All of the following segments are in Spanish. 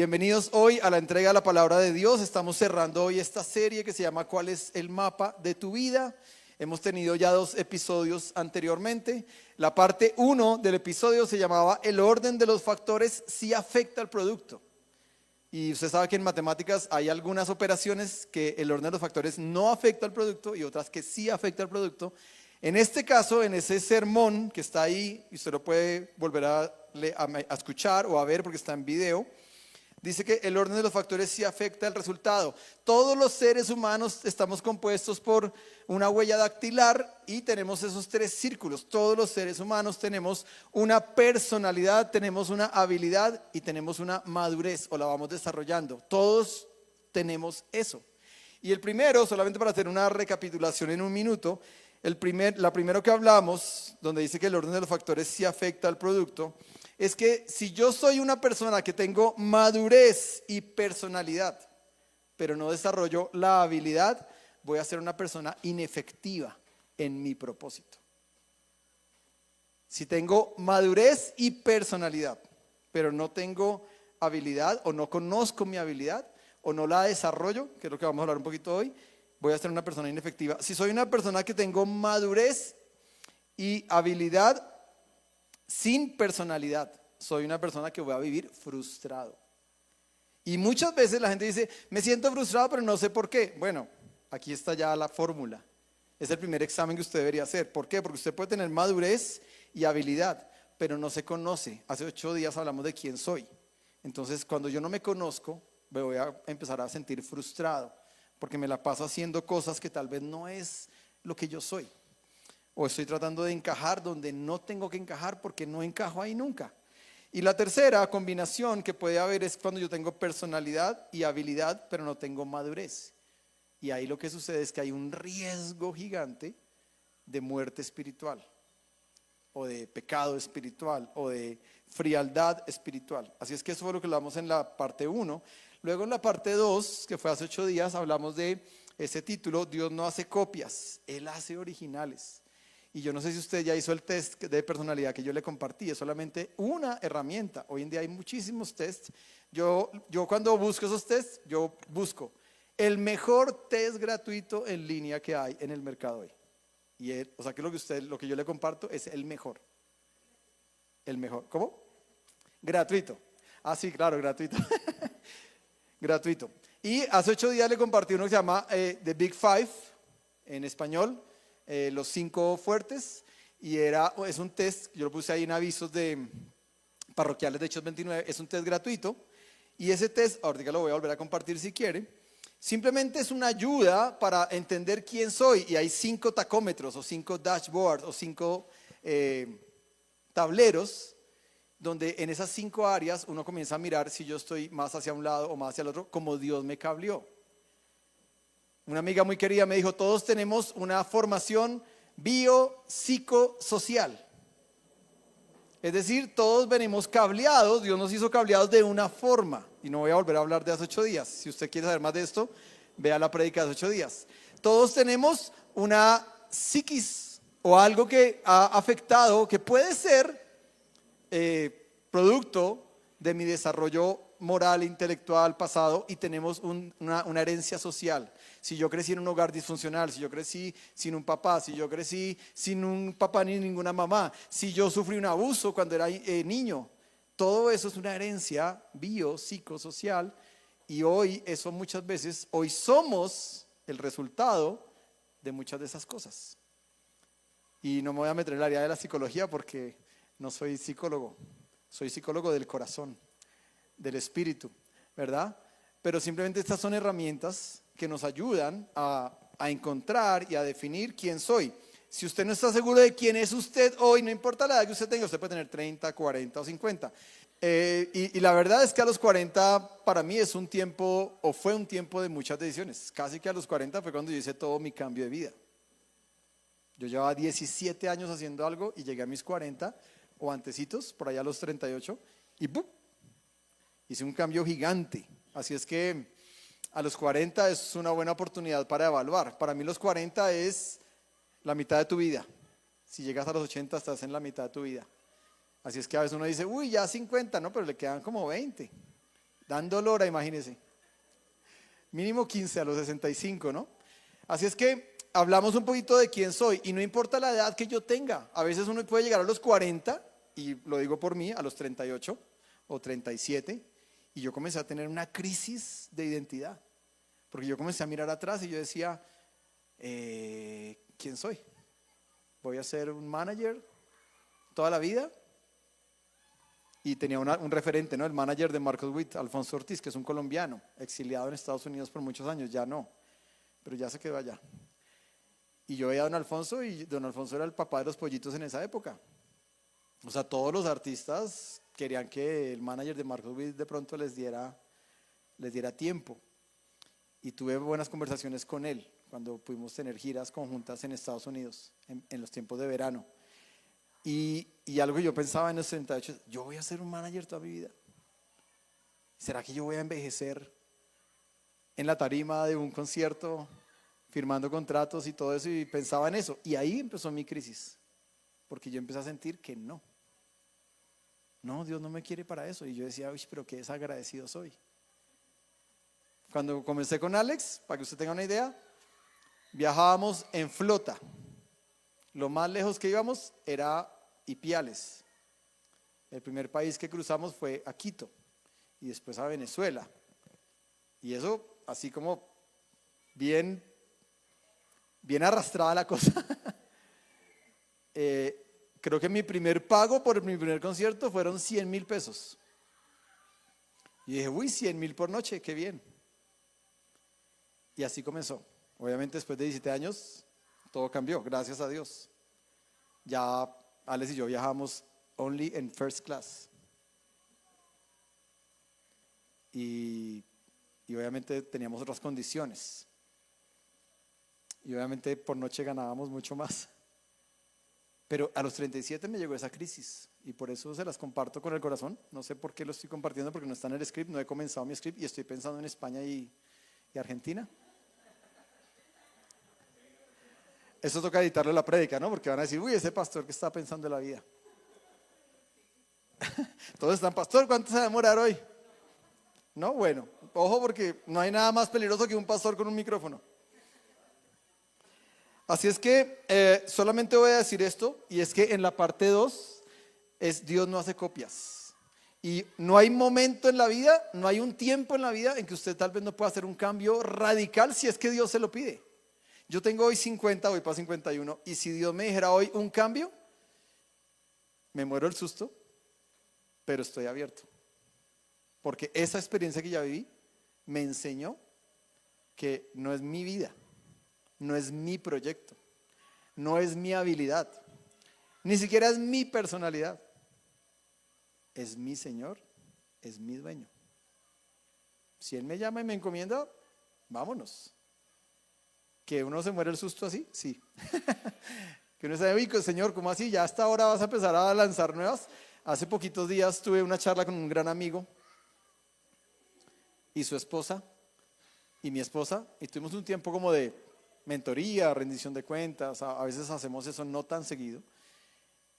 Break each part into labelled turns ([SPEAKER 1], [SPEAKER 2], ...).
[SPEAKER 1] Bienvenidos hoy a la entrega de la palabra de Dios. Estamos cerrando hoy esta serie que se llama ¿Cuál es el mapa de tu vida? Hemos tenido ya 2 episodios anteriormente. La parte 1 del episodio se llamaba El orden de los factores sí afecta al producto. Y usted sabe que en matemáticas hay algunas operaciones que el orden de los factores no afecta al producto y otras que sí afecta al producto. En este caso, en ese sermón que está ahí, y usted lo puede volver a escuchar o a ver porque está en video, dice que el orden de los factores sí afecta el resultado. Todos los seres humanos estamos compuestos por una huella dactilar y tenemos esos 3 círculos. Todos los seres humanos tenemos una personalidad, tenemos una habilidad y tenemos una madurez o la vamos desarrollando. Todos tenemos eso. Y el primero, solamente para hacer una recapitulación en un minuto, la primero que hablamos, donde dice que el orden de los factores sí afecta al producto, es que si yo soy una persona que tengo madurez y personalidad, pero no desarrollo la habilidad, voy a ser una persona inefectiva en mi propósito. Si tengo madurez y personalidad, pero no tengo habilidad o no conozco mi habilidad o no la desarrollo, que es lo que vamos a hablar un poquito hoy, voy a ser una persona inefectiva. Si soy una persona que tengo madurez y habilidad sin personalidad, soy una persona que voy a vivir frustrado. Y muchas veces la gente dice, me siento frustrado pero no sé por qué. Bueno, aquí está ya la fórmula. Es el primer examen que usted debería hacer. ¿Por qué? Porque usted puede tener madurez y habilidad, pero no se conoce. Hace 8 días hablamos de quién soy. Entonces, cuando yo no me conozco, me voy a empezar a sentir frustrado, porque me la paso haciendo cosas que tal vez no es lo que yo soy. O estoy tratando de encajar donde no tengo que encajar porque no encajo ahí nunca. Y la tercera combinación que puede haber es cuando yo tengo personalidad y habilidad, pero no tengo madurez. Y ahí lo que sucede es que hay un riesgo gigante de muerte espiritual, o de pecado espiritual, o de frialdad espiritual. Así es que eso fue lo que hablamos en la parte 1. Luego en la parte 2, que fue hace 8 días, hablamos de ese título, Dios no hace copias, Él hace originales. Y yo no sé si usted ya hizo el test de personalidad que yo le compartí, es solamente una herramienta. Hoy en día hay muchísimos tests. Yo cuando busco esos tests, yo busco el mejor test gratuito en línea que hay en el mercado hoy. O sea que lo que yo le comparto es el mejor. El mejor. ¿Cómo? Gratuito. Ah, sí, claro, gratuito. Gratuito. Y hace 8 días le compartí uno que se llama The Big Five, en español. Los 5 fuertes, y es un test, yo lo puse ahí en avisos de parroquiales de Hechos 29, es un test gratuito, y ese test, ahorita lo voy a volver a compartir si quiere, simplemente es una ayuda para entender quién soy, y hay 5 tacómetros, o 5 dashboards, o 5 tableros, donde en esas 5 áreas uno comienza a mirar si yo estoy más hacia un lado o más hacia el otro, como Dios me cableó. Una amiga muy querida me dijo, todos tenemos una formación biopsicosocial. Es decir, todos venimos cableados, Dios nos hizo cableados de una forma. Y no voy a volver a hablar de hace 8 días. Si usted quiere saber más de esto, vea la prédica de hace 8 días. Todos tenemos una psiquis o algo que ha afectado, que puede ser producto de mi desarrollo moral, intelectual, pasado, y tenemos una herencia social. Si yo crecí en un hogar disfuncional, si yo crecí sin un papá, si yo crecí sin un papá ni ninguna mamá, si yo sufrí un abuso cuando era niño, todo eso es una herencia biopsicosocial, y hoy somos el resultado de muchas de esas cosas. Y no me voy a meter en el área de la psicología porque no soy psicólogo, soy psicólogo del corazón, del espíritu, ¿verdad? Pero simplemente estas son herramientas que nos ayudan a encontrar y a definir quién soy. Si usted no está seguro de quién es usted hoy, no importa la edad que usted tenga, usted puede tener 30, 40 o 50. Y la verdad es que a los 40 para mí es un tiempo, o fue un tiempo de muchas decisiones. Casi que a los 40 fue cuando yo hice todo mi cambio de vida. Yo llevaba 17 años haciendo algo y llegué a mis 40 o antecitos, por allá a los 38, y ¡bum! Hice un cambio gigante. Así es que a los 40 es una buena oportunidad para evaluar. Para mí los 40 es la mitad de tu vida. Si llegas a los 80 estás en la mitad de tu vida. Así es que a veces uno dice, uy, ya 50, no, pero le quedan como 20. dando lora, imagínense. Mínimo 15 a los 65, ¿no? Así es que hablamos un poquito de quién soy y no importa la edad que yo tenga. A veces uno puede llegar a los 40, y lo digo por mí, a los 38 o 37, y yo comencé a tener una crisis de identidad. Porque yo comencé a mirar atrás y yo decía, ¿quién soy? ¿Voy a ser un manager toda la vida? Y tenía un referente, ¿no? El manager de Marcos Witt, Alfonso Ortiz, que es un colombiano, exiliado en Estados Unidos por muchos años, ya no, pero ya se quedó allá. Y yo veía a don Alfonso, y don Alfonso era el papá de los pollitos en esa época. O sea, todos los artistas querían que el manager de Marcos Witt de pronto les diera tiempo. Y tuve buenas conversaciones con él cuando pudimos tener giras conjuntas en Estados Unidos, en los tiempos de verano. Y algo que yo pensaba en los 38, yo voy a ser un manager toda mi vida. ¿Será que yo voy a envejecer en la tarima de un concierto, firmando contratos y todo eso? Y pensaba en eso. Y ahí empezó mi crisis, porque yo empecé a sentir que no, Dios no me quiere para eso. Y yo decía, uy, pero qué desagradecido soy. Cuando comencé con Alex, para que usted tenga una idea, viajábamos en flota. Lo más lejos que íbamos era Ipiales. El primer país que cruzamos fue a Quito y después a Venezuela. Y eso así como bien arrastrada la cosa. Creo que mi primer pago por mi primer concierto fueron 100,000 pesos. Y dije, uy, 100,000 por noche, qué bien. Y así comenzó. Obviamente después de 17 años todo cambió, gracias a Dios. Ya Alex y yo viajamos only en first class. Y obviamente teníamos otras condiciones. Y obviamente por noche ganábamos mucho más. Pero a los 37 me llegó esa crisis y por eso se las comparto con el corazón. No sé por qué lo estoy compartiendo, porque no está en el script, no he comenzado mi script y estoy pensando en España y Argentina. Eso toca editarlo en la prédica, ¿no? Porque van a decir, uy, ese pastor que está pensando en la vida. Todos están, pastor, ¿cuánto se va a demorar hoy? No, bueno, ojo, porque no hay nada más peligroso que un pastor con un micrófono. Así es que solamente voy a decir esto, y es que en la parte 2 es Dios no hace copias. Y no hay momento en la vida, no hay un tiempo en la vida en que usted tal vez no pueda hacer un cambio radical si es que Dios se lo pide. Yo tengo hoy 50, voy para 51, y si Dios me dijera hoy un cambio, me muero el susto, pero estoy abierto. Porque esa experiencia que ya viví me enseñó que no es mi vida, no es mi proyecto, no es mi habilidad, ni siquiera es mi personalidad. Es mi Señor, es mi dueño. Si Él me llama y me encomienda, vámonos. ¿Que uno se muere el susto así? Sí. Que uno dice, uy, Señor, ¿cómo así? Ya hasta ahora vas a empezar a lanzar nuevas. Hace poquitos días tuve una charla con un gran amigo y su esposa y mi esposa, y tuvimos un tiempo como de mentoría, rendición de cuentas. A veces hacemos eso no tan seguido.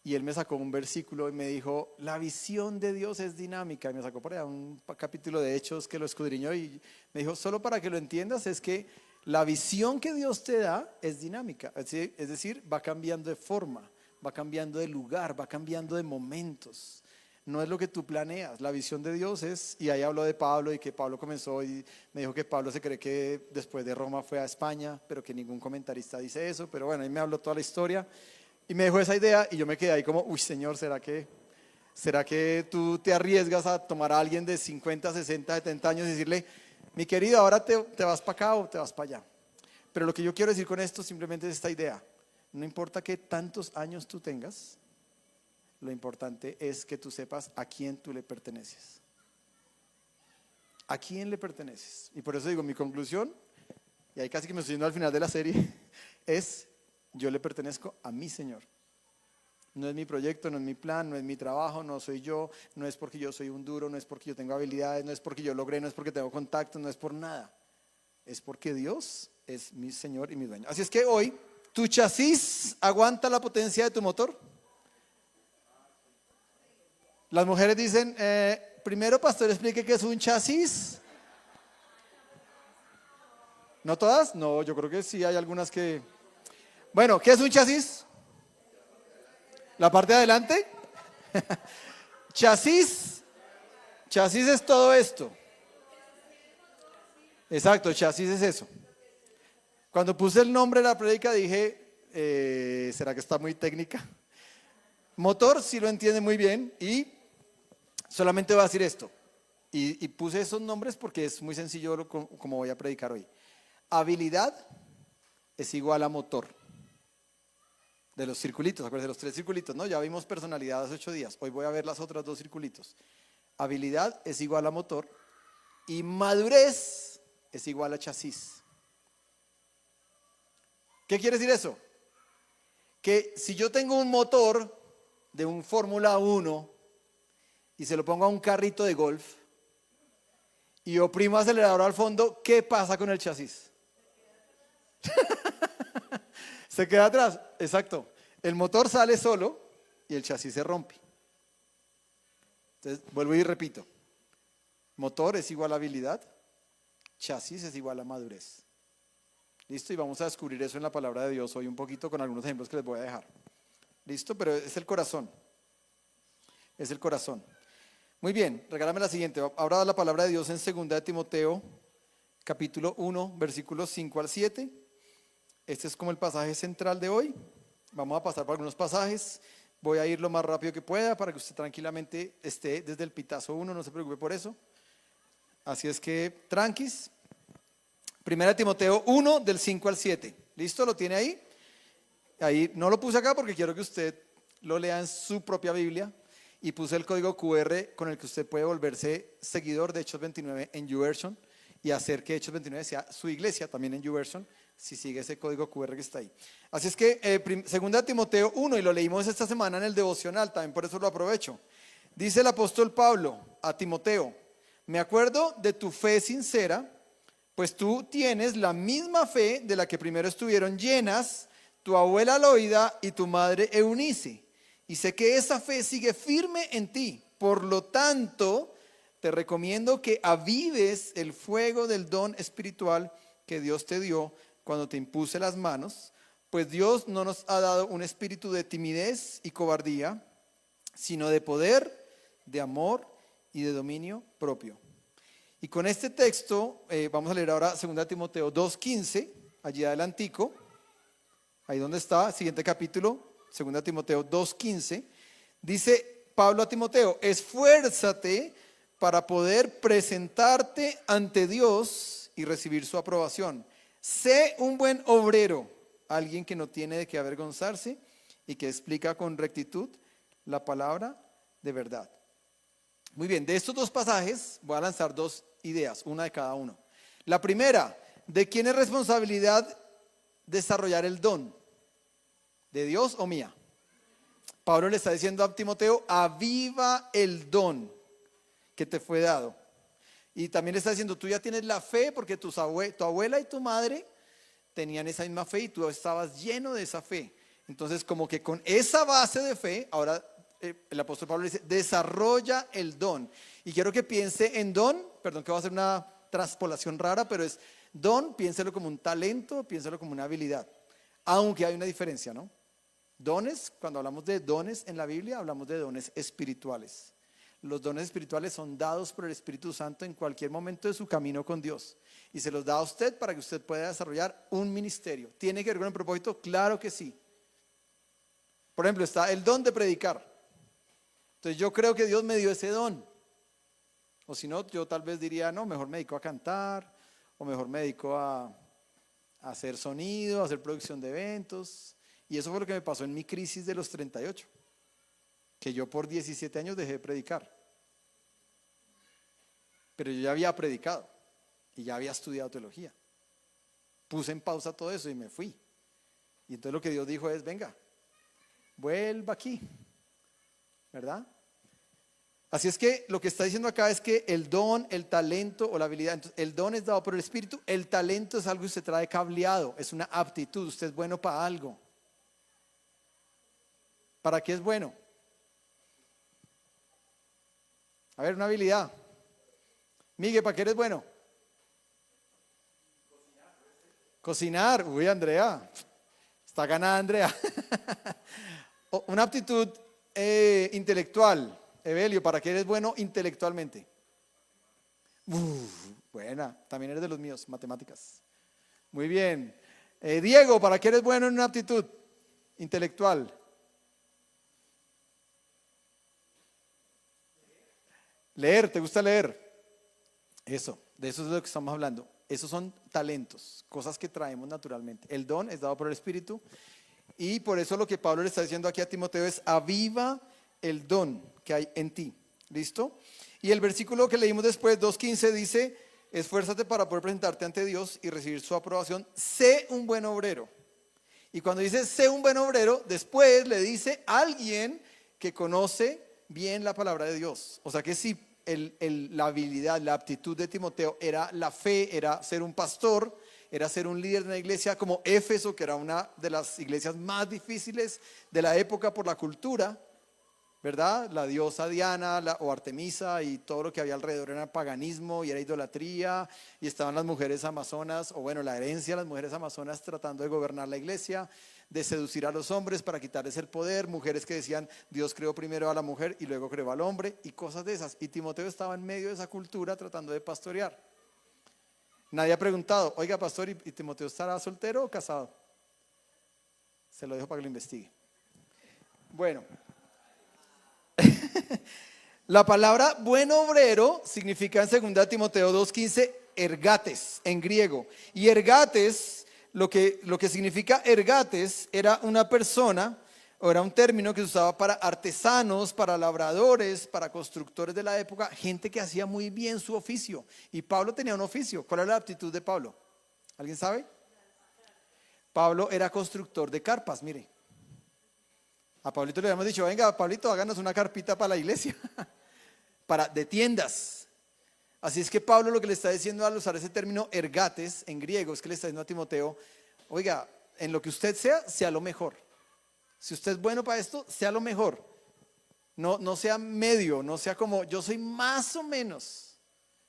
[SPEAKER 1] Y él me sacó un versículo y me dijo, la visión de Dios es dinámica. Y me sacó por allá un capítulo de Hechos que lo escudriñó y me dijo, solo para que lo entiendas, es que la visión que Dios te da es dinámica. Es decir, va cambiando de forma, va cambiando de lugar, va cambiando de momentos. No es lo que tú planeas. La visión de Dios es, y ahí habló de Pablo y que Pablo comenzó y me dijo que Pablo se cree que después de Roma fue a España, pero que ningún comentarista dice eso. Pero bueno, ahí me habló toda la historia. Y me dejó esa idea y yo me quedé ahí como, uy, Señor, ¿será que tú te arriesgas a tomar a alguien de 50, 60, 70 años y decirle, mi querido, ahora te vas para acá o te vas para allá? Pero lo que yo quiero decir con esto simplemente es esta idea. No importa qué tantos años tú tengas, lo importante es que tú sepas a quién tú le perteneces. ¿A quién le perteneces? Y por eso digo, mi conclusión, y ahí casi que me estoy yendo al final de la serie, es: yo le pertenezco a mi Señor. No es mi proyecto, no es mi plan, no es mi trabajo, no soy yo, no es porque yo soy un duro, no es porque yo tengo habilidades, no es porque yo logré, no es porque tengo contactos, no es por nada. Es porque Dios es mi Señor y mi dueño. Así es que hoy, ¿tu chasis aguanta la potencia de tu motor? Las mujeres dicen, primero, pastor, explique qué es un chasis. ¿No todas? No, yo creo que sí hay algunas que... Bueno, ¿qué es un chasis? ¿La parte de adelante? Chasis. Chasis es todo esto. Exacto, chasis es eso. Cuando puse el nombre de la prédica dije, ¿será que está muy técnica? Motor sí lo entiende muy bien y solamente voy a decir esto. Y puse esos nombres porque es muy sencillo como voy a predicar hoy. Habilidad es igual a motor. De los circulitos, acuérdense, los 3 circulitos, ¿no? Ya vimos personalidad hace 8 días. Hoy voy a ver las otras 2 circulitos. Habilidad es igual a motor y madurez es igual a chasis. ¿Qué quiere decir eso? Que si yo tengo un motor de un Fórmula 1 y se lo pongo a un carrito de golf y oprimo acelerador al fondo, ¿qué pasa con el chasis? Se queda atrás, exacto. El motor sale solo y el chasis se rompe. Entonces, vuelvo y repito. Motor es igual a habilidad, chasis es igual a madurez. ¿Listo? Y vamos a descubrir eso en la palabra de Dios hoy un poquito con algunos ejemplos que les voy a dejar. ¿Listo? Pero es el corazón. Es el corazón. Muy bien, regálame la siguiente. Ahora la palabra de Dios en 2 de Timoteo, capítulo 1, versículos 5 al 7. Este es como el pasaje central de hoy. Vamos a pasar por algunos pasajes. Voy a ir lo más rápido que pueda para que usted tranquilamente esté desde el pitazo 1, no se preocupe por eso. Así es que, tranquis. 1 Timoteo 1, del 5 al 7. ¿Listo? ¿Lo tiene ahí? Ahí no lo puse acá porque quiero que usted lo lea en su propia Biblia. Y puse el código QR con el que usted puede volverse seguidor de Hechos 29 en YouVersion y hacer que Hechos 29 sea su iglesia también en YouVersion, si sigue ese código QR que está ahí. Así es que 2 Timoteo 1, y lo leímos esta semana en el devocional, también por eso lo aprovecho. Dice el apóstol Pablo a Timoteo: me acuerdo de tu fe sincera, pues tú tienes la misma fe de la que primero estuvieron llenas tu abuela Loida y tu madre Eunice. Y sé que esa fe sigue firme en ti. Por lo tanto, te recomiendo que avives el fuego del don espiritual que Dios te dio cuando te impuse las manos. Pues Dios no nos ha dado un espíritu de timidez y cobardía, sino de poder, de amor y de dominio propio. Y con este texto vamos a leer ahora 2 Timoteo 2:15, allí adelantico, ahí donde está, siguiente capítulo. 2 Timoteo 2:15, dice Pablo a Timoteo: esfuérzate para poder presentarte ante Dios y recibir su aprobación. Sé un buen obrero, alguien que no tiene de qué avergonzarse y que explica con rectitud la palabra de verdad. Muy bien, de estos 2 pasajes voy a lanzar 2 ideas, una de cada uno. La primera, ¿de quién es responsabilidad desarrollar el don? ¿De Dios o mía? Pablo le está diciendo a Timoteo: aviva el don que te fue dado. Y también le está diciendo: tú ya tienes la fe porque tu abuela y tu madre tenían esa misma fe y tú estabas lleno de esa fe. Entonces, como que con esa base de fe, ahora el apóstol Pablo le dice: desarrolla el don. Y quiero que piense en don, perdón que va a hacer una transpolación rara, pero es don, piénselo como un talento, piénselo como una habilidad. Aunque hay una diferencia, ¿no? Dones, cuando hablamos de dones en la Biblia, hablamos de dones espirituales. Los dones espirituales son dados por el Espíritu Santo en cualquier momento de su camino con Dios. Y se los da a usted para que usted pueda desarrollar un ministerio. ¿Tiene que ver con el propósito? Claro que sí. Por ejemplo, está el don de predicar. Entonces yo creo que Dios me dio ese don. O si no, yo tal vez diría: no, mejor me dedico a cantar, o mejor me dedico a hacer sonido, a hacer producción de eventos. Y eso fue lo que me pasó en mi crisis de los 38, que yo por 17 años dejé de predicar. Pero yo ya había predicado y ya había estudiado teología. Puse en pausa todo eso y me fui. Y entonces lo que Dios dijo es: venga, vuelva aquí, ¿verdad? Así es que lo que está diciendo acá es que el don, el talento o la habilidad, entonces, el don es dado por el Espíritu, el talento es algo que usted trae cableado, es una aptitud, usted es bueno para algo. ¿Para qué es bueno? A ver, una habilidad. Miguel, ¿para qué eres bueno? Cocinar. Uy, Andrea. Está ganada Andrea. Una aptitud intelectual. Evelio, ¿para qué eres bueno intelectualmente? Buena, también eres de los míos, matemáticas. Muy bien. Diego, ¿para qué eres bueno en una aptitud intelectual? Leer, ¿te gusta leer? Eso, de eso es de lo que estamos hablando. Esos son talentos, cosas que traemos naturalmente. El don es dado por el Espíritu y por eso lo que Pablo le está diciendo aquí a Timoteo es aviva el don que hay en ti. ¿Listo? Y el versículo que leímos después, 2:15, dice, esfuérzate para poder presentarte ante Dios y recibir su aprobación. Sé un buen obrero. Y cuando dice sé un buen obrero, después le dice alguien que conoce bien la palabra de Dios. O sea que si la habilidad, la aptitud de Timoteo era la fe, era ser un pastor, era ser un líder de una iglesia como Éfeso, que era una de las iglesias más difíciles de la época por la cultura, ¿verdad? La diosa Diana o Artemisa y todo lo que había alrededor era paganismo y era idolatría, y estaban las mujeres amazonas, o bueno, la herencia de las mujeres amazonas tratando de gobernar la iglesia, de seducir a los hombres para quitarles el poder, mujeres que decían Dios creó primero a la mujer y luego creó al hombre y cosas de esas. Y Timoteo estaba en medio de esa cultura tratando de pastorear. Nadie ha preguntado, oiga pastor, ¿y Timoteo estará soltero o casado? Se lo dejo para que lo investigue. Bueno. La palabra buen obrero significa en 2 Timoteo 2:15 ergates en griego. Y ergates, lo que significa ergates era una persona, o era un término que se usaba para artesanos, para labradores, para constructores de la época, gente que hacía muy bien su oficio. Y Pablo tenía un oficio. ¿Cuál era la aptitud de Pablo? ¿Alguien sabe? Pablo era constructor de carpas, mire. A Pablito le habíamos dicho, venga, Pablito, háganos una carpita para la iglesia, de tiendas. Así es que Pablo lo que le está diciendo al usar ese término ergates en griego es que le está diciendo a Timoteo, oiga, en lo que usted sea lo mejor. Si usted es bueno para esto, sea lo mejor. No sea medio, no sea como yo soy más o menos,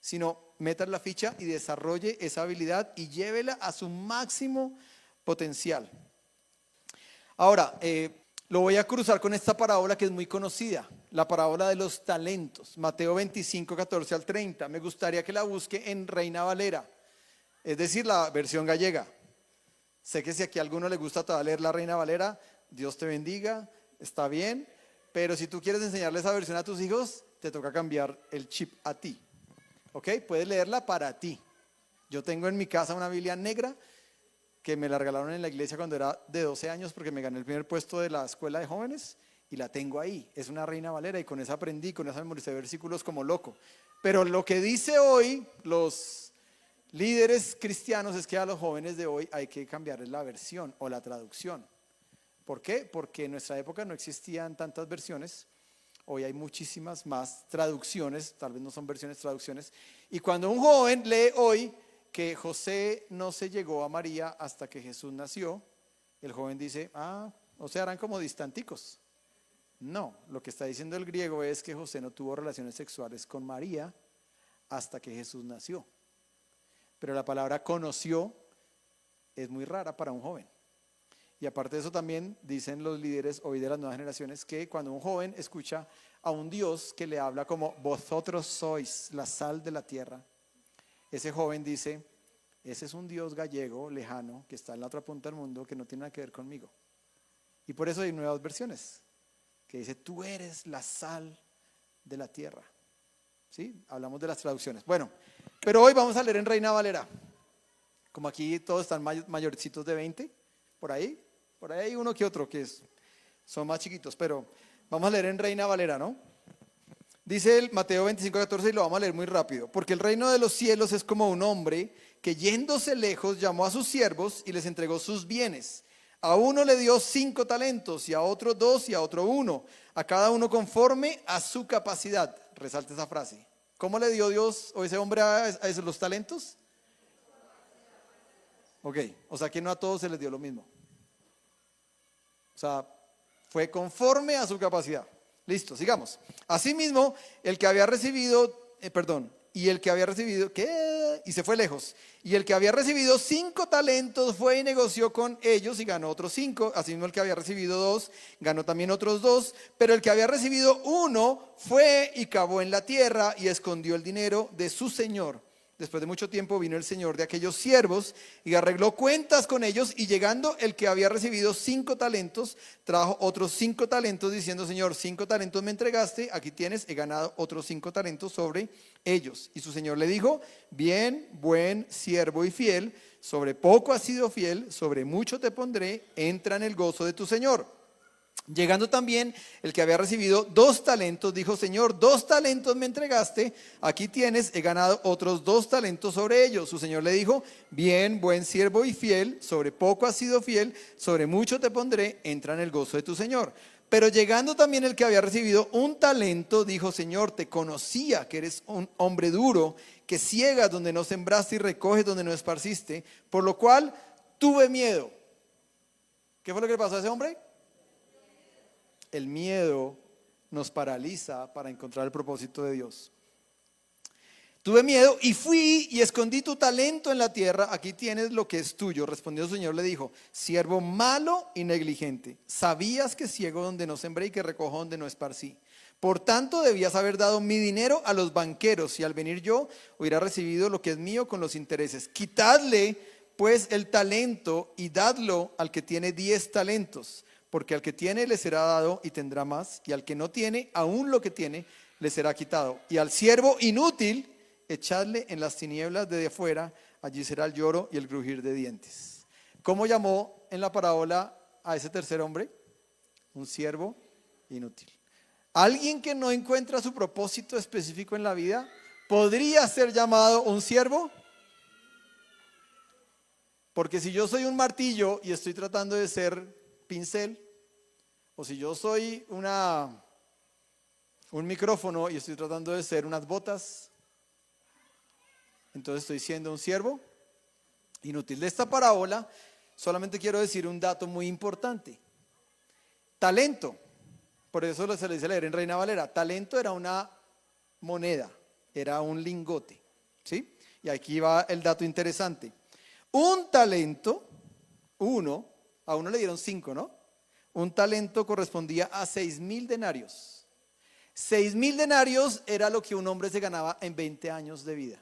[SPEAKER 1] sino meta la ficha y desarrolle esa habilidad y llévela a su máximo potencial. Ahora, lo voy a cruzar con esta parábola que es muy conocida, la parábola de los talentos, Mateo 25, 14 al 30. Me gustaría que la busque en Reina Valera, es decir, la versión gallega. Sé que si aquí a alguno le gusta todavía leer la Reina Valera, Dios te bendiga, está bien, pero si tú quieres enseñarle esa versión a tus hijos, te toca cambiar el chip a ti, ¿ok? Puedes leerla para ti. Yo tengo en mi casa una Biblia negra que me la regalaron en la iglesia cuando era de 12 años porque me gané el primer puesto de la escuela de jóvenes y la tengo ahí. Es una Reina Valera y con esa aprendí, con esa memoricé versículos como loco. Pero lo que dice hoy los líderes cristianos es que a los jóvenes de hoy hay que cambiarles la versión o la traducción. ¿Por qué? Porque en nuestra época no existían tantas versiones. Hoy hay muchísimas más traducciones, tal vez no son versiones, traducciones. Y cuando un joven lee hoy que José no se llegó a María hasta que Jesús nació, el joven dice, o sea, eran como distanticos. No, lo que está diciendo el griego es que José no tuvo relaciones sexuales con María hasta que Jesús nació. Pero la palabra conoció es muy rara para un joven. Y aparte de eso también dicen los líderes hoy de las nuevas generaciones que cuando un joven escucha a un Dios que le habla como vosotros sois la sal de la tierra, ese joven dice, ese es un Dios gallego, lejano, que está en la otra punta del mundo, que no tiene nada que ver conmigo. Y por eso hay nuevas versiones, que dice, tú eres la sal de la tierra. ¿Sí? Hablamos de las traducciones. Bueno, pero hoy vamos a leer en Reina Valera. Como aquí todos están mayorcitos de 20, por ahí hay uno que otro que son más chiquitos, pero vamos a leer en Reina Valera, ¿no? Dice el Mateo 25, 14 y lo vamos a leer muy rápido. Porque el reino de los cielos es como un hombre que yéndose lejos llamó a sus siervos y les entregó sus bienes. A uno le dio 5 talentos y a otro 2 y a otro 1. A cada uno conforme a su capacidad. Resalte esa frase. ¿Cómo le dio Dios o ese hombre a esos los talentos? Ok, o sea que no a todos se les dio lo mismo. O sea, fue conforme a su capacidad. Listo, sigamos. Asimismo, el que había recibido, y el que había recibido, ¿qué? Y se fue lejos. Y el que había recibido 5 talentos fue y negoció con ellos y ganó otros 5. Asimismo, el que había recibido 2, ganó también otros 2. Pero el que había recibido 1 fue y cavó en la tierra y escondió el dinero de su señor. Después de mucho tiempo vino el señor de aquellos siervos y arregló cuentas con ellos, y llegando el que había recibido 5 talentos, trajo otros 5 talentos diciendo: Señor, 5 talentos me entregaste, aquí tienes, he ganado otros 5 talentos sobre ellos. Y su señor le dijo: bien, buen siervo y fiel, sobre poco has sido fiel, sobre mucho te pondré, entra en el gozo de tu señor. Llegando también el que había recibido 2 talentos, dijo: Señor, 2 talentos me entregaste, aquí tienes, he ganado otros 2 talentos sobre ellos. Su señor le dijo: bien, buen siervo y fiel, sobre poco has sido fiel, sobre mucho te pondré, entra en el gozo de tu señor. Pero llegando también el que había recibido 1 talento, dijo: Señor, te conocía que eres un hombre duro, que ciegas donde no sembraste y recoges donde no esparciste, por lo cual tuve miedo. ¿Qué fue lo que le pasó a ese hombre? El miedo nos paraliza para encontrar el propósito de Dios. Tuve miedo y fui y escondí tu talento en la tierra, aquí tienes lo que es tuyo. Respondió su señor, le dijo: siervo malo y negligente, sabías que ciego donde no sembré y que recojo donde no esparcí. Por tanto debías haber dado mi dinero a los banqueros, y al venir yo hubiera recibido lo que es mío con los intereses. Quitadle pues el talento y dadlo al que tiene 10 talentos. Porque al que tiene le será dado y tendrá más, y al que no tiene, aún lo que tiene le será quitado. Y al siervo inútil, echadle en las tinieblas de afuera, allí será el lloro y el crujir de dientes. ¿Cómo llamó en la parábola a ese tercer hombre? Un siervo inútil. Alguien que no encuentra su propósito específico en la vida, ¿podría ser llamado un siervo? Porque si yo soy un martillo y estoy tratando de ser pincel, o si yo soy un micrófono y estoy tratando de ser unas botas, entonces estoy siendo un siervo inútil. De esta parábola solamente quiero decir un dato muy importante. Talento, por eso se le dice leer en Reina Valera, talento era una moneda, era un lingote, ¿sí? Y aquí va el dato interesante. Un talento, a uno le dieron 5, ¿no? Un talento correspondía a 6,000 denarios. 6,000 denarios era lo que un hombre se ganaba en 20 años de vida.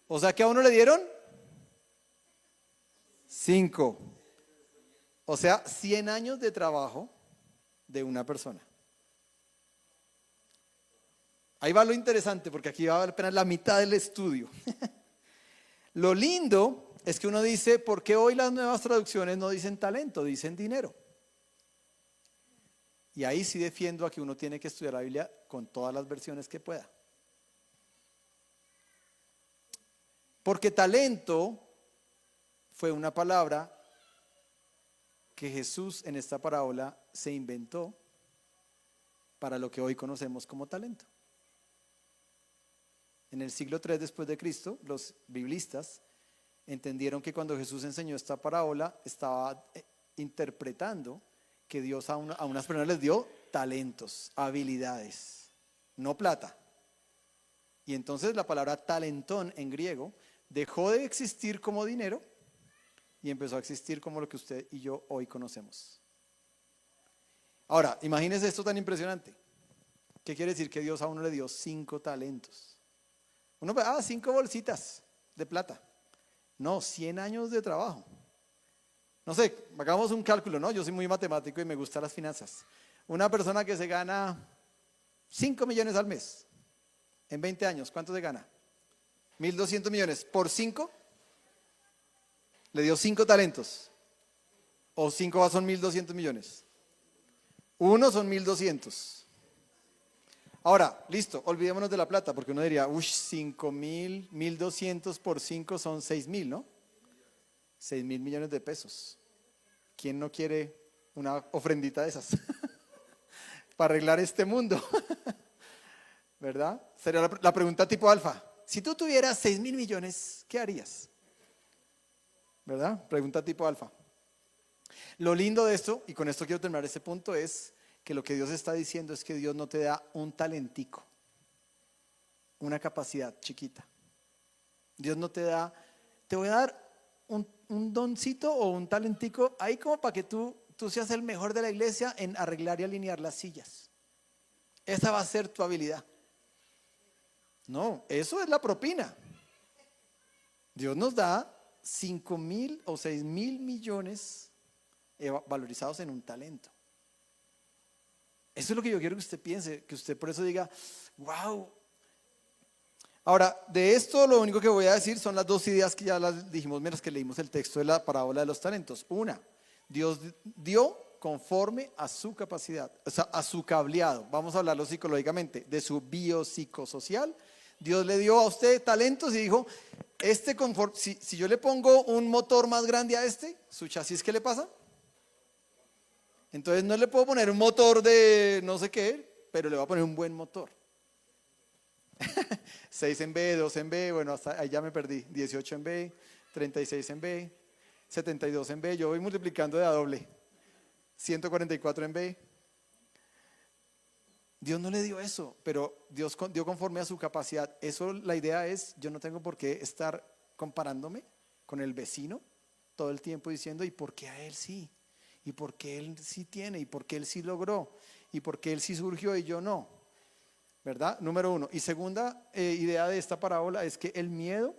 [SPEAKER 1] O sea que a uno le dieron 5. O sea, 100 años de trabajo de una persona. Ahí va lo interesante, porque aquí va apenas la mitad del estudio. Lo lindo es que uno dice: ¿por qué hoy las nuevas traducciones no dicen talento, dicen dinero? Y ahí sí defiendo a que uno tiene que estudiar la Biblia con todas las versiones que pueda. Porque talento fue una palabra que Jesús en esta parábola se inventó para lo que hoy conocemos como talento. En el siglo III después de Cristo, los biblistas entendieron que cuando Jesús enseñó esta parábola, estaba interpretando que Dios a unas personas les dio talentos, habilidades, no plata. Y entonces la palabra talentón en griego dejó de existir como dinero y empezó a existir como lo que usted y yo hoy conocemos. Ahora, imagínese esto tan impresionante. ¿Qué quiere decir? Que Dios a uno le dio 5 talentos. 5 bolsitas de plata. No, 100 años de trabajo. No sé, hagamos un cálculo, ¿no? Yo soy muy matemático y me gustan las finanzas. Una persona que se gana 5 millones al mes, en 20 años, ¿cuánto se gana? 1.200 millones. ¿Por 5? Le dio 5 talentos. ¿O 5 son 1.200 millones? Uno son 1.200. Ahora, listo, olvidémonos de la plata, porque uno diría: 5,000, 1.200 por 5 son 6,000, ¿no? 6,000 millones de pesos. ¿Quién no quiere una ofrendita de esas? Para arreglar este mundo. ¿Verdad? Sería la pregunta tipo alfa. Si tú tuvieras 6,000 millones, ¿qué harías? ¿Verdad? Pregunta tipo alfa. Lo lindo de esto, y con esto quiero terminar este punto, es que lo que Dios está diciendo es que Dios no te da un talentico, una capacidad chiquita. Dios no te da, te voy a dar un doncito o un talentico ahí como para que tú seas el mejor de la iglesia en arreglar y alinear las sillas. Esa va a ser tu habilidad. No, eso es la propina. Dios nos da 5.000 o 6.000 millones valorizados en un talento. Eso es lo que yo quiero que usted piense, que usted por eso diga, wow. Ahora, de esto lo único que voy a decir son las dos ideas que ya las dijimos mientras que leímos el texto de la parábola de los talentos. Una, Dios dio conforme a su capacidad, o sea, a su cableado. Vamos a hablarlo psicológicamente, de su biopsicosocial. Dios le dio a usted talentos y dijo, si yo le pongo un motor más grande a su chasis, ¿qué le pasa? Entonces no le puedo poner un motor de no sé qué, pero le voy a poner un buen motor. 6 en B, 2 en B, bueno, hasta ahí ya me perdí. 18 en B, 36 en B, 72 en B, yo voy multiplicando de a doble. 144 en B. Dios no le dio eso, pero Dios dio conforme a su capacidad. Eso, la idea es, yo no tengo por qué estar comparándome con el vecino todo el tiempo diciendo, ¿y por qué a él sí? ¿Y por qué él sí tiene? ¿Y por qué él sí logró? ¿Y por qué él sí surgió y yo no? ¿Verdad? Número uno. Y segunda idea de esta parábola es que el miedo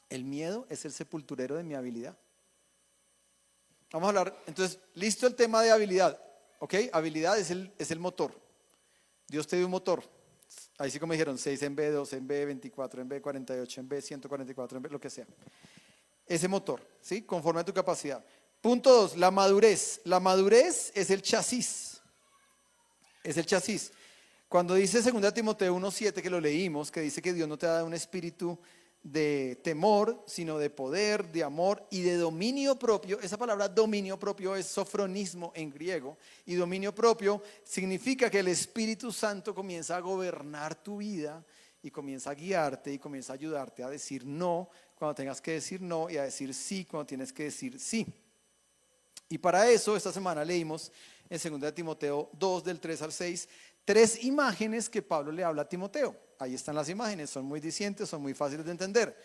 [SPEAKER 1] es el sepulturero de mi habilidad. Vamos a hablar, entonces, listo el tema de habilidad, ¿ok? Habilidad es el motor. Dios te dio un motor. Ahí sí como dijeron, 6 en B, 2 en B, 24 en B, 48 en B, 144 en B, lo que sea. Ese motor, ¿sí? Conforme a tu capacidad. Punto 2, la madurez. La madurez es el chasis. Es el chasis. Cuando dice 2 Timoteo 1:7, que lo leímos, que dice que Dios no te ha dado un espíritu de temor, sino de poder, de amor y de dominio propio. Esa palabra dominio propio es sofronismo en griego, y dominio propio significa que el Espíritu Santo comienza a gobernar tu vida y comienza a guiarte y comienza a ayudarte a decir no cuando tengas que decir no y a decir sí cuando tienes que decir sí. Y para eso esta semana leímos en 2 Timoteo 2 del 3 al 6 3 imágenes que Pablo le habla a Timoteo. Ahí están las imágenes, son muy dicientes, son muy fáciles de entender.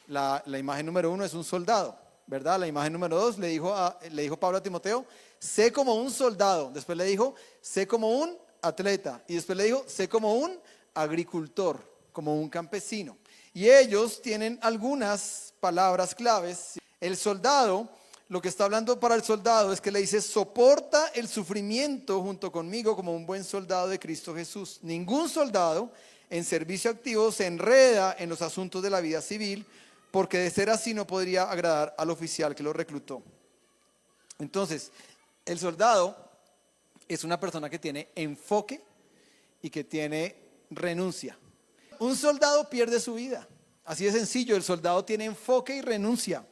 [SPEAKER 1] La imagen número 1 es un soldado, ¿verdad? La imagen número 2 le dijo Pablo a Timoteo, sé como un soldado. Después le dijo, sé como un atleta. Y después le dijo, sé como un agricultor, como un campesino. Y ellos tienen algunas palabras claves. El soldado, lo que está hablando para el soldado es que le dice, soporta el sufrimiento junto conmigo como un buen soldado de Cristo Jesús. Ningún soldado en servicio activo se enreda en los asuntos de la vida civil, porque de ser así no podría agradar al oficial que lo reclutó. Entonces, el soldado es una persona que tiene enfoque y que tiene renuncia. Un soldado pierde su vida. Así de sencillo, el soldado tiene enfoque y renuncia.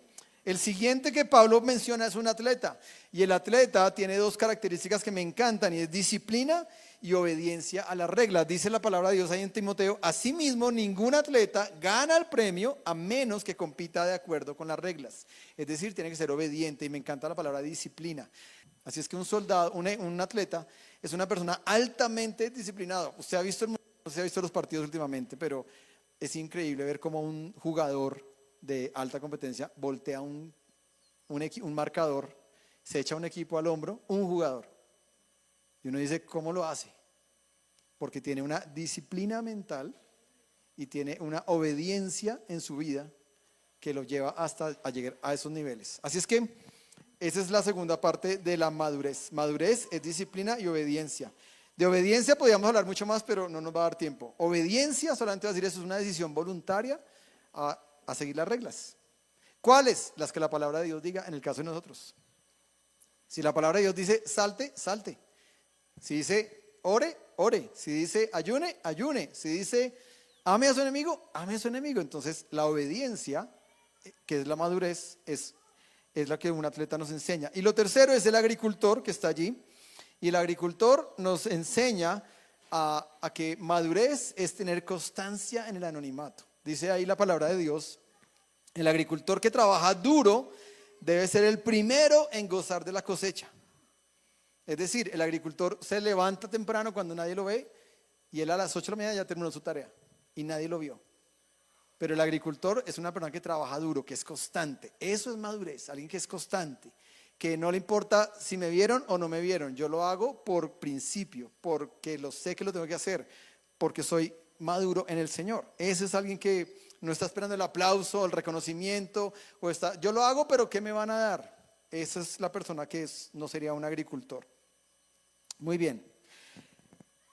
[SPEAKER 1] El siguiente que Pablo menciona es un atleta, y el atleta tiene dos características que me encantan, y es disciplina y obediencia a las reglas. Dice la palabra de Dios ahí en Timoteo, asimismo ningún atleta gana el premio a menos que compita de acuerdo con las reglas. Es decir, tiene que ser obediente, y me encanta la palabra disciplina. Así es que un soldado, un atleta es una persona altamente disciplinado. Usted ha visto, no se ha visto los partidos últimamente, pero es increíble ver cómo un jugador de alta competencia voltea un marcador, se echa un equipo al hombro, un jugador, y uno dice, ¿cómo lo hace? Porque tiene una disciplina mental y tiene una obediencia en su vida que lo lleva hasta a llegar a esos niveles. Así es que esa es la segunda parte de la madurez. Madurez es disciplina y obediencia. De obediencia podríamos hablar mucho más, pero no nos va a dar tiempo. Obediencia, solamente voy a decir eso, es una decisión voluntaria a seguir las reglas. ¿Cuáles? Las que la palabra de Dios diga en el caso de nosotros. Si la palabra de Dios dice salte, salte. Si dice ore, ore. Si dice ayune, ayune. Si dice ame a su enemigo, ame a su enemigo. Entonces la obediencia, que es la madurez, es la que un atleta nos enseña. Y lo tercero es el agricultor que está allí. Y el agricultor nos enseña a que madurez es tener constancia en el anonimato. Dice ahí la palabra de Dios, el agricultor que trabaja duro debe ser el primero en gozar de la cosecha. Es decir, el agricultor se levanta temprano cuando nadie lo ve y él a las 8 de la mañana ya terminó su tarea y nadie lo vio. Pero el agricultor es una persona que trabaja duro, que es constante. Eso es madurez, alguien que es constante, que no le importa si me vieron o no me vieron. Yo lo hago por principio, porque lo sé que lo tengo que hacer, porque soy maduro en el Señor. Ese es alguien que no está esperando el aplauso, el reconocimiento, yo lo hago, pero ¿qué me van a dar? Esa es la persona que no sería un agricultor. Muy bien.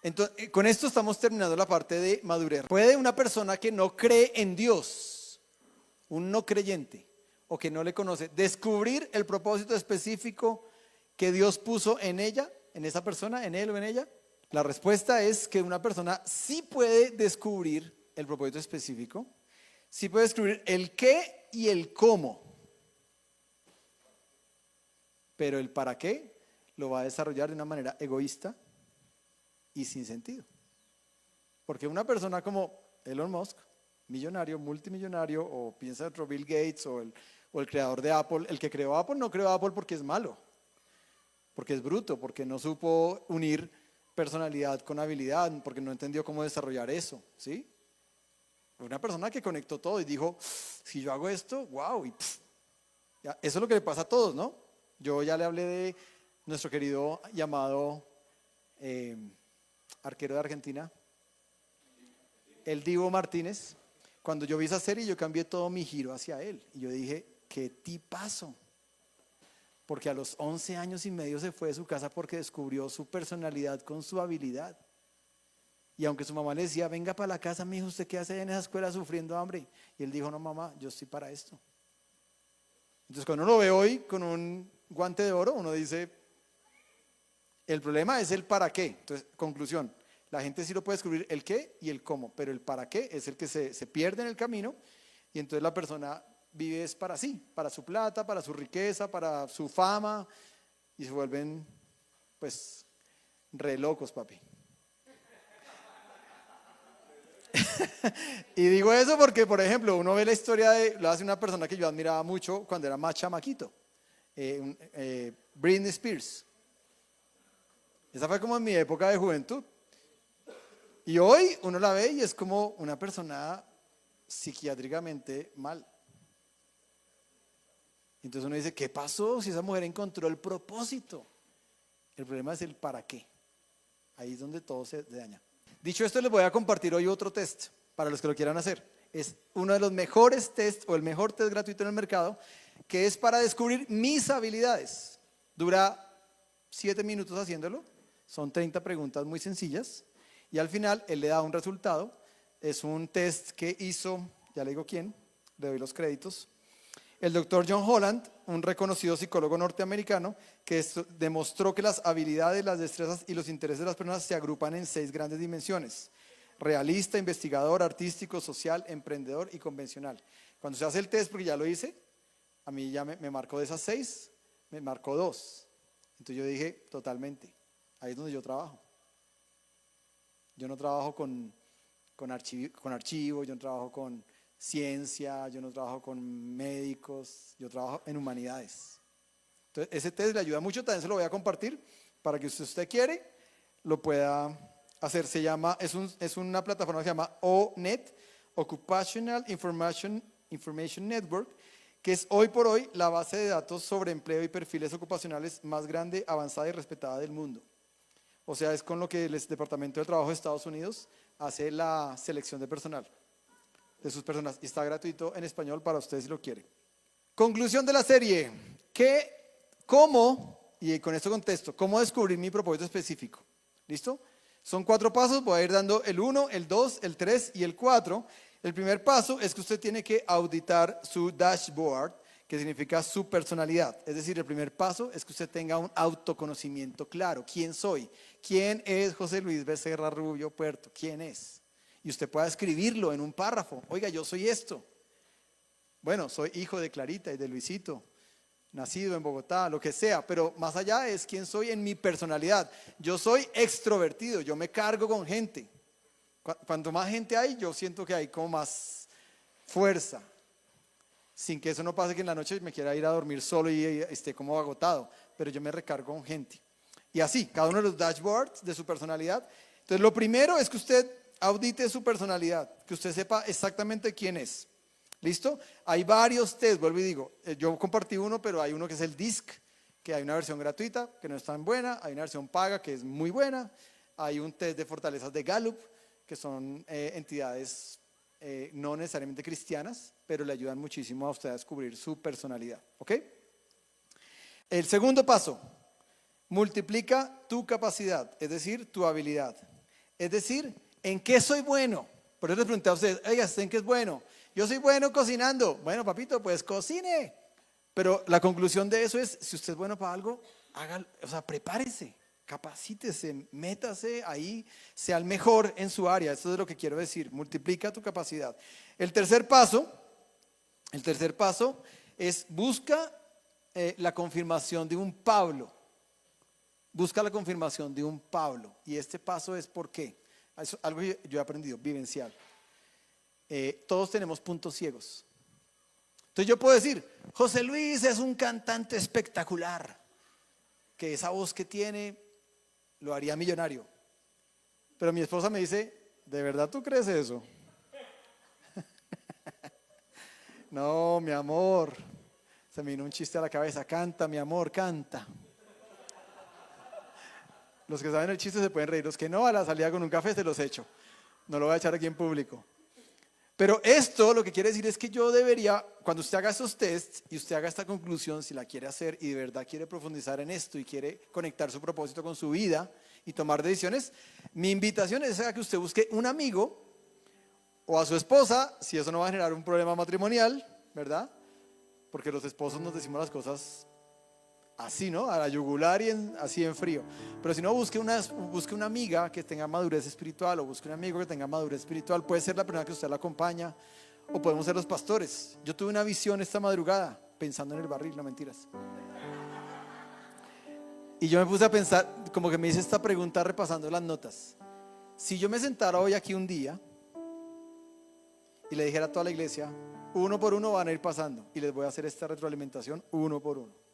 [SPEAKER 1] Entonces, con esto estamos terminando la parte de madurez. ¿Puede una persona que no cree en Dios, un no creyente o que no le conoce, descubrir el propósito específico que Dios puso en ella, en esa persona, en él o en ella? La respuesta es que una persona sí puede descubrir el propósito específico, sí puede descubrir el qué y el cómo, pero el para qué lo va a desarrollar de una manera egoísta y sin sentido. Porque una persona como Elon Musk, millonario, multimillonario, o piensa en otro Bill Gates o el creador de Apple, el que creó Apple no creó Apple porque es malo, porque es bruto, porque no supo unir personalidad con habilidad, porque no entendió cómo desarrollar eso, ¿sí? Una persona que conectó todo y dijo, si yo hago esto, wow, y ya, eso es lo que le pasa a todos, ¿no? Yo ya le hablé de nuestro querido llamado arquero de Argentina, el Divo Martínez. Cuando yo vi esa serie, yo cambié todo mi giro hacia él. Y yo dije, qué tipazo. Porque a los 11 años y medio se fue de su casa porque descubrió su personalidad con su habilidad. Y aunque su mamá le decía, venga para la casa, mijo, ¿usted qué hace en esa escuela sufriendo hambre? Y él dijo, no, mamá, yo estoy para esto. Entonces, cuando uno lo ve hoy con un guante de oro, uno dice, el problema es el para qué. Entonces, conclusión, la gente sí lo puede descubrir el qué y el cómo, pero el para qué es el que se pierde en el camino y entonces la persona vive es para sí, para su plata, para su riqueza, para su fama y se vuelven pues re locos, papi. Y digo eso porque, por ejemplo, uno ve la historia lo hace una persona que yo admiraba mucho cuando era más chamaquito, Britney Spears. Esa fue como en mi época de juventud. Y hoy uno la ve y es como una persona psiquiátricamente mal. Entonces uno dice, ¿qué pasó si esa mujer encontró el propósito? El problema es el para qué. Ahí es donde todo se daña. Dicho esto, les voy a compartir hoy otro test para los que lo quieran hacer. Es uno de los mejores tests o el mejor test gratuito en el mercado, que es para descubrir mis habilidades. Dura 7 minutos haciéndolo. Son 30 preguntas muy sencillas y al final él le da un resultado. Es un test que hizo, ya le digo quién, le doy los créditos, el doctor John Holland, un reconocido psicólogo norteamericano que demostró que las habilidades, las destrezas y los intereses de las personas se agrupan en 6 grandes dimensiones: realista, investigador, artístico, social, emprendedor y convencional. Cuando se hace el test, porque ya lo hice, a mí ya me marcó de esas 6, me marcó 2. Entonces yo dije, totalmente. Ahí es donde yo trabajo. Yo no trabajo con archivo, yo no trabajo con ciencia, yo no trabajo con médicos, yo trabajo en humanidades. Entonces ese test le ayuda mucho, también se lo voy a compartir para que si usted quiere lo pueda hacer. Es una plataforma que se llama ONET, Occupational Information Network, que es hoy por hoy la base de datos sobre empleo y perfiles ocupacionales más grande, avanzada y respetada del mundo. O sea, es con lo que el Departamento de Trabajo de Estados Unidos hace la selección de personal, de sus personas. Y está gratuito en español para ustedes si lo quieren. Conclusión de la serie. ¿Cómo? Y con esto contesto. ¿Cómo descubrir mi propósito específico? ¿Listo? Son 4 pasos. Voy a ir dando el 1, el 2, el 3 y el 4. El primer paso es que usted tiene que auditar su dashboard, que significa su personalidad. Es decir, el primer paso es que usted tenga un autoconocimiento claro. ¿Quién soy? ¿Quién es José Luis Becerra Rubio Puerto? ¿Quién es? Y usted pueda escribirlo en un párrafo. Oiga, yo soy esto. Bueno, soy hijo de Clarita y de Luisito, nacido en Bogotá, lo que sea, pero más allá es quién soy en mi personalidad. Yo soy extrovertido, yo me cargo con gente. Cuanto más gente hay, yo siento que hay como más fuerza. sin que eso no pase que en la noche me quiera ir a dormir solo y esté como agotado, pero yo me recargo con gente. Y así, cada uno de los dashboards de su personalidad. Entonces, lo primero es que usted audite su personalidad, que usted sepa exactamente quién es. ¿Listo? Hay varios test, vuelvo y digo, yo compartí uno, pero hay uno que es el DISC, que hay una versión gratuita que no es tan buena, hay una versión paga que es muy buena, hay un test de fortalezas de Gallup, que son entidades no necesariamente cristianas, pero le ayudan muchísimo a usted a descubrir su personalidad. ¿Ok? El segundo paso, multiplica tu capacidad, es decir, tu habilidad. Es decir, ¿en qué soy bueno? Por eso les pregunté a ustedes, oiga, ¿en qué es bueno? Yo soy bueno cocinando. Bueno, papito, pues cocine. Pero la conclusión de eso es, si usted es bueno para algo, hágalo, o sea, prepárese, capacítese, métase ahí, sea el mejor en su área. Eso es lo que quiero decir, multiplica tu capacidad. El tercer paso es busca la confirmación de un Pablo. Busca la confirmación de un Pablo. Y este paso es ¿por qué? Eso, algo que yo he aprendido, vivencial. Todos tenemos puntos ciegos. Entonces yo puedo decir, José Luis es un cantante espectacular, que esa voz que tiene lo haría millonario. Pero mi esposa me dice, ¿de verdad tú crees eso? No, mi amor, se me vino un chiste a la cabeza, canta, mi amor, canta. Los que saben el chiste se pueden reír, los que no, a la salida con un café se los echo. No lo voy a echar aquí en público. Pero esto lo que quiere decir es que yo debería, cuando usted haga esos tests y usted haga esta conclusión, si la quiere hacer y de verdad quiere profundizar en esto y quiere conectar su propósito con su vida y tomar decisiones, mi invitación es a que usted busque un amigo o a su esposa, si eso no va a generar un problema matrimonial, ¿verdad? Porque los esposos nos decimos las cosas así, ¿no? A la yugular y así en frío. Pero si no, busque una amiga que tenga madurez espiritual o busque un amigo que tenga madurez espiritual. Puede ser la persona que usted la acompaña o podemos ser los pastores. Yo tuve una visión esta madrugada pensando en el barril, no mentiras. Y yo me puse a pensar, como que me hice esta pregunta repasando las notas. Si yo me sentara hoy aquí un día y le dijera a toda la iglesia, uno por uno van a ir pasando y les voy a hacer esta retroalimentación uno por uno.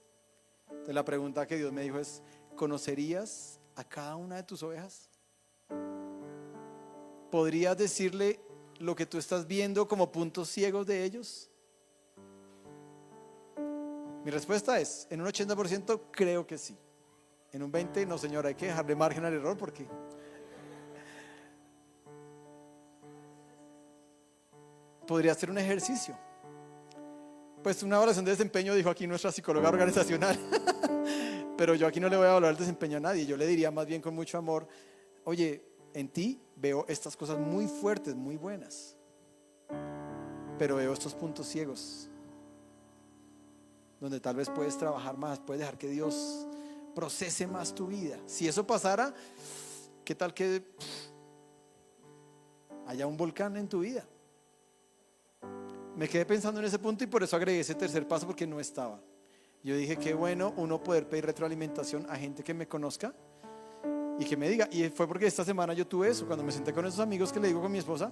[SPEAKER 1] Entonces la pregunta que Dios me dijo es, ¿conocerías a cada una de tus ovejas? ¿Podrías decirle lo que tú estás viendo como puntos ciegos de ellos? Mi respuesta es, en un 80% creo que sí. En un 20% no, señora, hay que dejarle margen al error porque podría ser un ejercicio. Pues una evaluación de desempeño dijo aquí nuestra psicóloga organizacional. Pero yo aquí no le voy a evaluar el desempeño a nadie. Yo le diría más bien con mucho amor, oye, en ti veo estas cosas muy fuertes, muy buenas, pero veo estos puntos ciegos donde tal vez puedes trabajar más, puedes dejar que Dios procese más tu vida. Si eso pasara, ¿qué tal que haya un volcán en tu vida? Me quedé pensando en ese punto y por eso agregué ese tercer paso porque no estaba. Yo dije, qué bueno uno poder pedir retroalimentación a gente que me conozca y que me diga. Y fue porque esta semana yo tuve eso, cuando me senté con esos amigos que le digo con mi esposa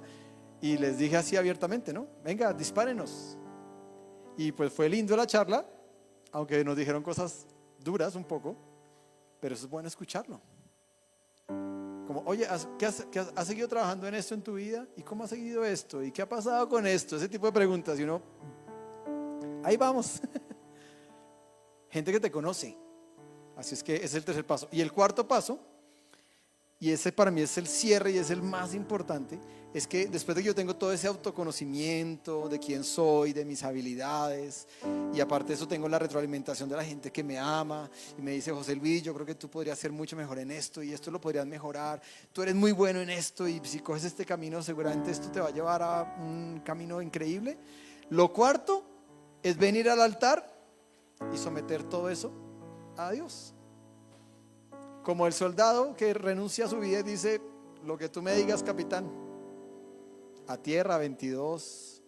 [SPEAKER 1] y les dije así abiertamente, ¿no? Venga, dispárenos. Y pues fue lindo la charla, aunque nos dijeron cosas duras un poco, pero eso es bueno escucharlo. Como, oye, ¿has seguido trabajando en esto en tu vida? ¿Y cómo has seguido esto? ¿Y qué ha pasado con esto? Ese tipo de preguntas. Y uno, ahí vamos. Gente que te conoce. Así es que ese es el tercer paso. Y el cuarto paso, y ese para mí es el cierre y es el más importante, es que después de que yo tengo todo ese autoconocimiento de quién soy, de mis habilidades, y aparte de eso tengo la retroalimentación de la gente que me ama y me dice, José Luis, yo creo que tú podrías ser mucho mejor en esto y esto lo podrías mejorar, tú eres muy bueno en esto y si coges este camino seguramente esto te va a llevar a un camino increíble. Lo cuarto es venir al altar y someter todo eso a Dios. Como el soldado que renuncia a su vida y dice, lo que tú me digas, capitán, a tierra 22,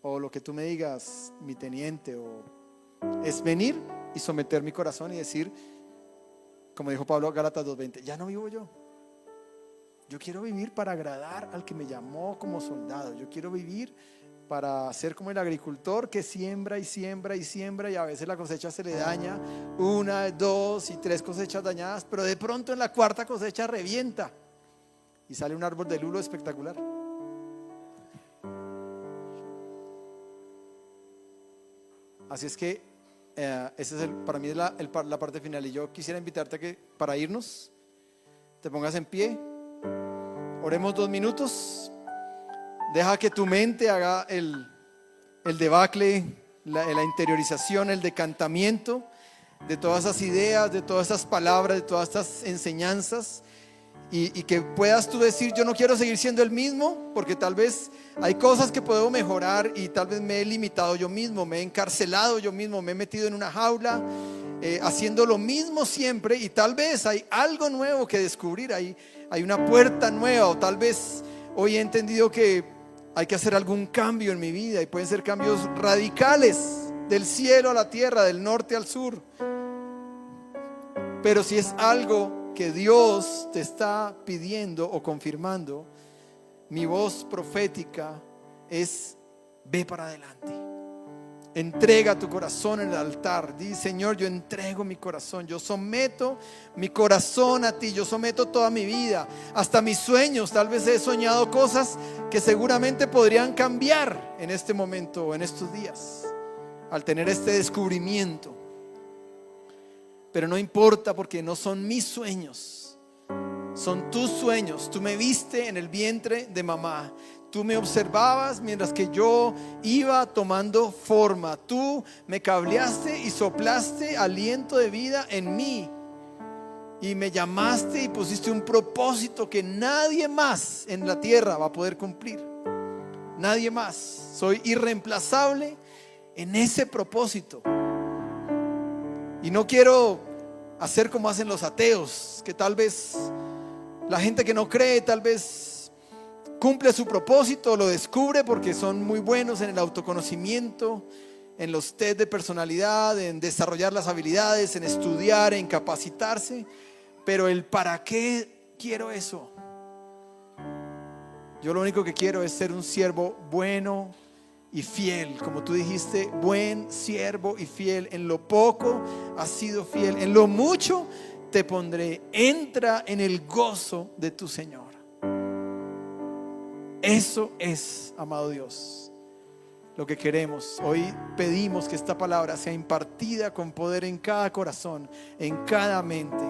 [SPEAKER 1] o lo que tú me digas, mi teniente, o es venir y someter mi corazón y decir, como dijo Pablo Gálatas 2:20, ya no vivo yo. Yo quiero vivir para agradar al que me llamó como soldado. Yo quiero vivir para ser como el agricultor que siembra y siembra y siembra, y a veces la cosecha se le daña, 1, 2 y 3 cosechas dañadas, pero de pronto en la 4ª cosecha revienta y sale un árbol de lulo espectacular. Así es que ese es para mí es la parte final, y yo quisiera invitarte a que para irnos te pongas en pie, oremos 2 minutos, deja que tu mente haga el debacle, la interiorización, el decantamiento de todas esas ideas, de todas esas palabras, de todas estas enseñanzas, y que puedas tú decir: yo no quiero seguir siendo el mismo, porque tal vez hay cosas que puedo mejorar y tal vez me he limitado yo mismo, me he encarcelado yo mismo, me he metido en una jaula haciendo lo mismo siempre, y tal vez hay algo nuevo que descubrir, hay una puerta nueva, o tal vez hoy he entendido que hay que hacer algún cambio en mi vida, y pueden ser cambios radicales, del cielo a la tierra, del norte al sur. Pero si es algo que Dios te está pidiendo o confirmando, mi voz profética es: ve para adelante, entrega tu corazón en el altar. Di: Señor, yo entrego mi corazón, yo someto mi corazón a ti, yo someto toda mi vida, hasta mis sueños. Tal vez he soñado cosas que seguramente podrían cambiar en este momento o en estos días, al tener este descubrimiento. Pero no importa, porque no son mis sueños, son tus sueños. Tú me viste en el vientre de mamá, tú me observabas mientras que yo iba tomando forma, tú me cableaste y soplaste aliento de vida en mí, y me llamaste y pusiste un propósito que nadie más en la tierra va a poder cumplir. Nadie más. Soy irreemplazable en ese propósito. Y no quiero hacer como hacen los ateos, que tal vez la gente que no cree tal vez cumple su propósito, lo descubre porque son muy buenos en el autoconocimiento, en los test de personalidad, en desarrollar las habilidades, en estudiar, en capacitarse. Pero el para qué quiero eso. Yo lo único que quiero es ser un siervo bueno y fiel, como tú dijiste: buen siervo y fiel, en lo poco has sido fiel, en lo mucho te pondré, entra en el gozo de tu Señor. Eso es, amado Dios, lo que queremos. Hoy pedimos que esta palabra sea impartida con poder en cada corazón, en cada mente.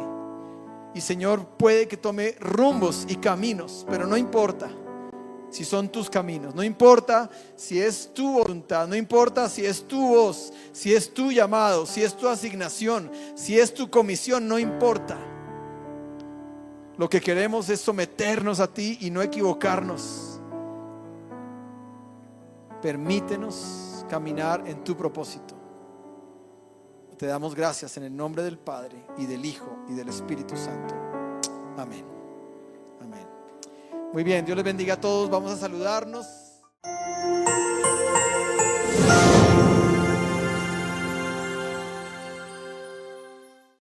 [SPEAKER 1] Y Señor, puede que tome rumbos y caminos, pero no importa si son tus caminos, no importa si es tu voluntad, no importa si es tu voz, si es tu llamado, si es tu asignación, si es tu comisión, no importa. Lo que queremos es someternos a ti y no equivocarnos. Permítenos caminar en tu propósito. Te damos gracias en el nombre del Padre, y del Hijo, y del Espíritu Santo. Amén. Amén. Muy bien, Dios les bendiga a todos. Vamos a saludarnos.